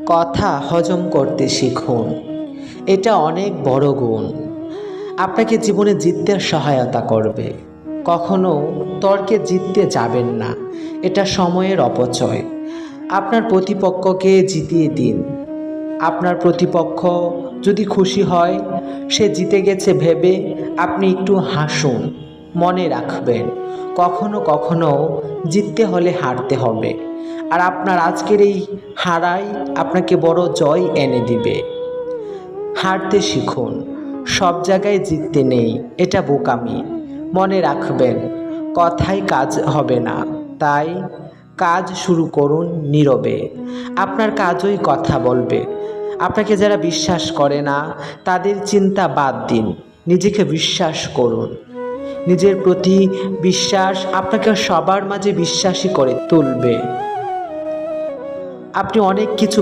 কথা হজম করতে শিখুন। এটা অনেক বড় গুণ। আপনাকে জীবনে জিততে সহায়তা করবে। কখনো তর্কে জিততে যাবেন না, এটা সময়ের অপচয়। আপনার প্রতিপক্ষকে জিতিয়ে দিন। আপনার প্রতিপক্ষ যদি খুশি হয় সে জিতে গেছে ভেবে আপনি একটু হাসুন। মনে রাখবেন, কখনো কখনো জিততে হলে হারতে হবে। আর আপনার আজকের এই হারাই আপনাকে বড় জয় এনে দিবে। হারতে শিখুন, সব জায়গায় জিততে নেই, এটা বোকামি। মনে রাখবেন, কথায় কাজ হবে না, তাই কাজ শুরু করুন নীরবে। আপনার কাজই কথা বলবে। আপনাকে যারা বিশ্বাস করে না তাদের চিন্তা বাদ দিন, নিজেকে বিশ্বাস করুন। নিজের প্রতি বিশ্বাস আপনাকে সবার মাঝে বিশ্বাসী করে তুলবে। আপনি অনেক কিছু